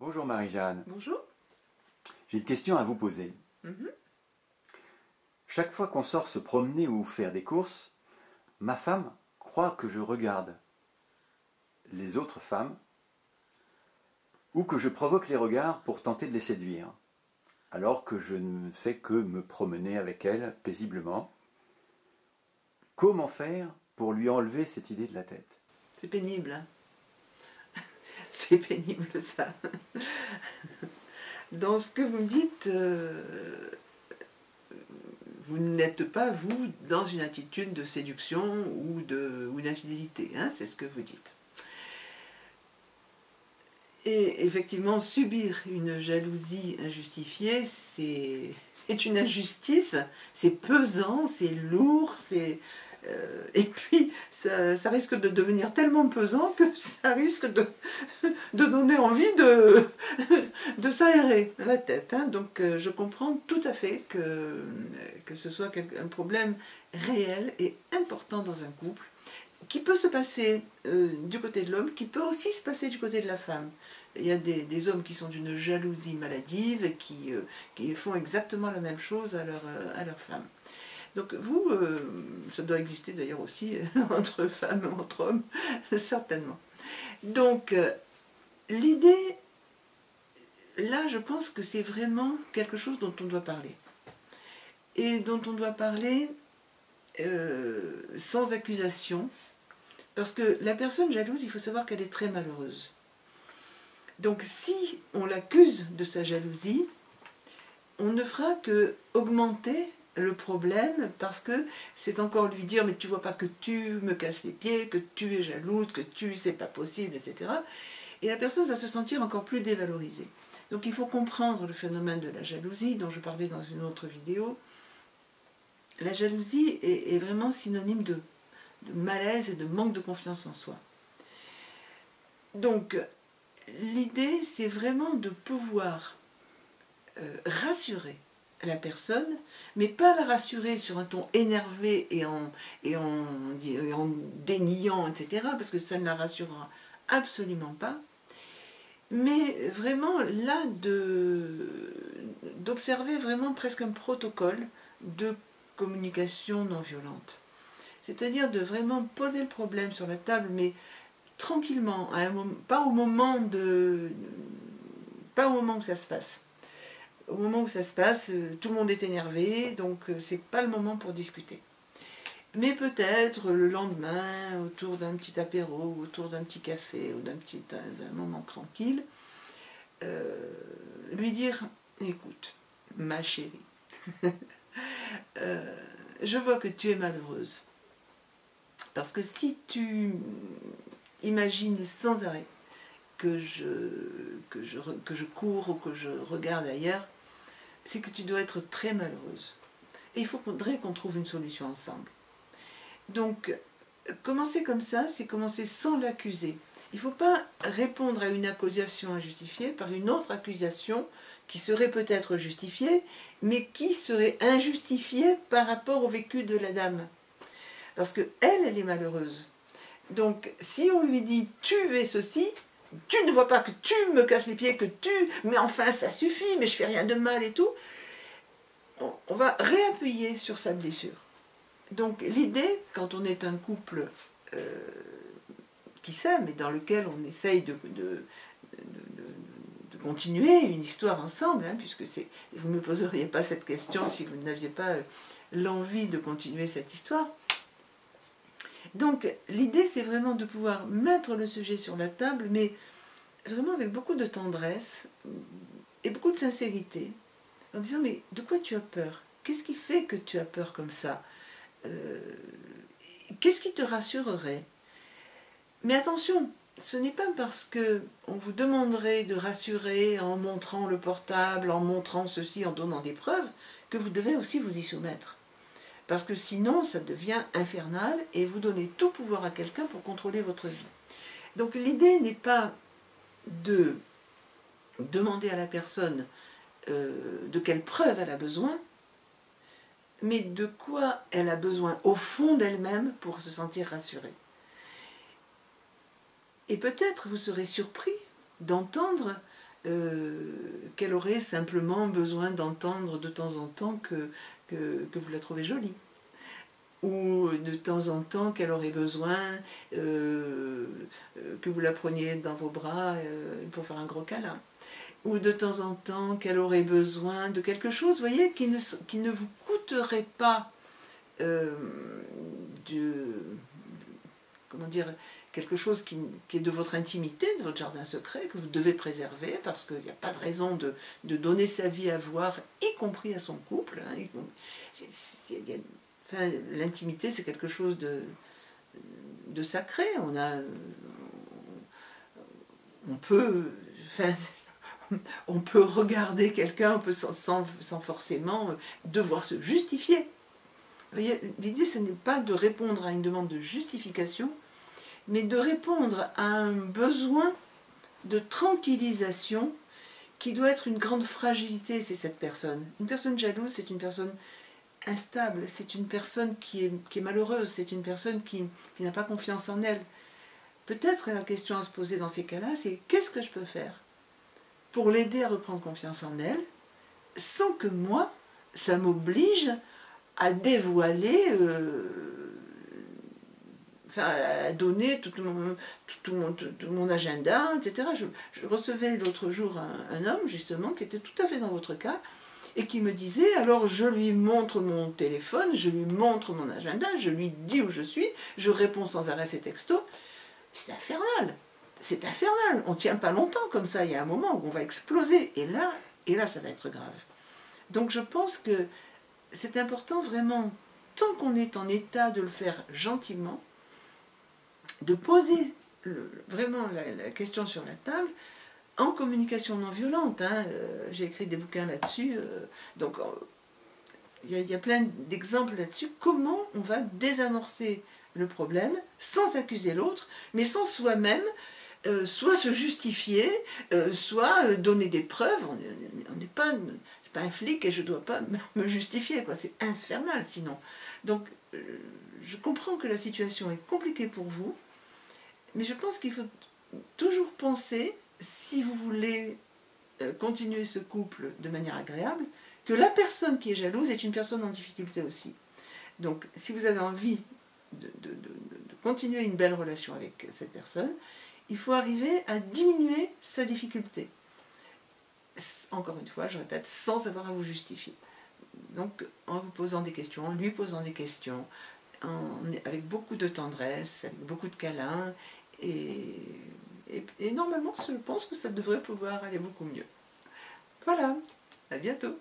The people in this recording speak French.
Bonjour Marie-Jeanne, Bonjour. j'ai une question à vous poser. Mhm. Chaque fois qu'on sort se promener ou faire des courses, ma femme croit que je regarde les autres femmes ou que je provoque les regards pour tenter de les séduire, alors que je ne fais que me promener avec elle paisiblement. Comment faire pour lui enlever cette idée de la tête? C'est pénible, hein. C'est pénible ça. Dans ce que vous me dites, vous n'êtes pas, vous, dans une attitude de séduction ou d'infidélité, hein, c'est ce que vous dites. Et effectivement, subir une jalousie injustifiée, c'est une injustice, c'est pesant, c'est lourd, et puis ça risque de devenir tellement pesant que ça risque de donner envie de s'aérer la tête, hein. Donc je comprends tout à fait que ce soit un problème réel et important dans un couple, qui peut se passer du côté de l'homme, qui peut aussi se passer du côté de la femme. Il y a des hommes qui sont d'une jalousie maladive et qui font exactement la même chose à leur femme. Donc vous, ça doit exister d'ailleurs aussi entre femmes et entre hommes, certainement. Donc l'idée, là je pense que c'est vraiment quelque chose dont on doit parler. Et dont on doit parler sans accusation, parce que la personne jalouse, il faut savoir qu'elle est très malheureuse. Donc si on l'accuse de sa jalousie, on ne fera que augmenter le problème, parce que c'est encore lui dire mais tu vois pas que tu me casses les pieds, que tu es jalouse, que c'est pas possible, etc. Et la personne va se sentir encore plus dévalorisée. Donc il faut comprendre le phénomène de la jalousie dont je parlais dans une autre vidéo. La jalousie est vraiment synonyme de malaise et de manque de confiance en soi. Donc l'idée, c'est vraiment de pouvoir rassurer la personne, mais pas la rassurer sur un ton énervé et en déniant, etc., parce que ça ne la rassurera absolument pas, mais vraiment là d'observer vraiment presque un protocole de communication non violente. C'est-à-dire de vraiment poser le problème sur la table, mais tranquillement, à un moment, pas au moment où ça se passe. Au moment où ça se passe, tout le monde est énervé, donc c'est pas le moment pour discuter. Mais peut-être le lendemain, autour d'un petit apéro, autour d'un petit café ou d'un moment tranquille, lui dire, écoute, ma chérie, je vois que tu es malheureuse. Parce que si tu imagines sans arrêt que je cours ou que je regarde ailleurs, c'est que tu dois être très malheureuse. Et il faudrait qu'on trouve une solution ensemble. Donc, commencer comme ça, c'est commencer sans l'accuser. Il ne faut pas répondre à une accusation injustifiée par une autre accusation qui serait peut-être justifiée, mais qui serait injustifiée par rapport au vécu de la dame. Parce qu'elle, elle est malheureuse. Donc, si on lui dit « tu es ceci », tu ne vois pas que tu me casses les pieds, que tu... Mais enfin, ça suffit, mais je fais rien de mal et tout. On va réappuyer sur sa blessure. Donc l'idée, quand on est un couple qui s'aime et dans lequel on essaye de continuer une histoire ensemble, hein, puisque vous ne me poseriez pas cette question si vous n'aviez pas l'envie de continuer cette histoire. Donc l'idée, c'est vraiment de pouvoir mettre le sujet sur la table, mais vraiment avec beaucoup de tendresse et beaucoup de sincérité, en disant mais de quoi tu as peur? Qu'est-ce qui fait que tu as peur comme ça? Qu'est-ce qui te rassurerait? Mais attention, ce n'est pas parce qu'on vous demanderait de rassurer en montrant le portable, en montrant ceci, en donnant des preuves, que vous devez aussi vous y soumettre. Parce que sinon, ça devient infernal et vous donnez tout pouvoir à quelqu'un pour contrôler votre vie. Donc l'idée n'est pas de demander à la personne de quelle preuve elle a besoin, mais de quoi elle a besoin au fond d'elle-même pour se sentir rassurée. Et peut-être vous serez surpris d'entendre qu'elle aurait simplement besoin d'entendre de temps en temps que vous la trouvez jolie. Ou de temps en temps qu'elle aurait besoin que vous la preniez dans vos bras pour faire un gros câlin. Ou de temps en temps qu'elle aurait besoin de quelque chose, vous voyez, qui ne vous coûterait pas comment dire, quelque chose qui est de votre intimité, de votre jardin secret, que vous devez préserver, parce qu'il n'y a pas de raison de donner sa vie à voir, y compris à son couple. Hein, enfin, l'intimité, c'est quelque chose de sacré. On peut... Enfin, on peut regarder quelqu'un sans forcément devoir se justifier. L'idée, ce n'est pas de répondre à une demande de justification, mais de répondre à un besoin de tranquillisation qui doit être une grande fragilité, c'est cette personne. Une personne jalouse, c'est une personne instable, c'est une personne qui est malheureuse, c'est une personne qui n'a pas confiance en elle. Peut-être la question à se poser dans ces cas-là, c'est qu'est-ce que je peux faire pour l'aider à reprendre confiance en elle, sans que moi, ça m'oblige à dévoiler, à donner tout mon agenda, etc. Je recevais l'autre jour un homme, justement, qui était tout à fait dans votre cas, et qui me disait, alors je lui montre mon téléphone, je lui montre mon agenda, je lui dis où je suis, je réponds sans arrêt ses textos. C'est infernal. C'est infernal, on ne tient pas longtemps comme ça, il y a un moment où on va exploser, et là ça va être grave. Donc je pense que c'est important vraiment, tant qu'on est en état de le faire gentiment, de poser vraiment la question sur la table, en communication non violente. Hein, j'ai écrit des bouquins là-dessus, donc il y a plein d'exemples là-dessus, comment on va désamorcer le problème sans accuser l'autre, mais sans soi-même soit se justifier, soit donner des preuves. On n'est pas, c'est pas un flic et je ne dois pas me justifier, quoi. C'est infernal sinon. Donc je comprends que la situation est compliquée pour vous, mais je pense qu'il faut toujours penser, si vous voulez continuer ce couple de manière agréable, que la personne qui est jalouse est une personne en difficulté aussi. Donc si vous avez envie de continuer une belle relation avec cette personne, il faut arriver à diminuer sa difficulté. Encore une fois, je répète, sans avoir à vous justifier. Donc, en vous posant des questions, en lui posant des questions, avec beaucoup de tendresse, avec beaucoup de câlins, et normalement, je pense que ça devrait pouvoir aller beaucoup mieux. Voilà, à bientôt.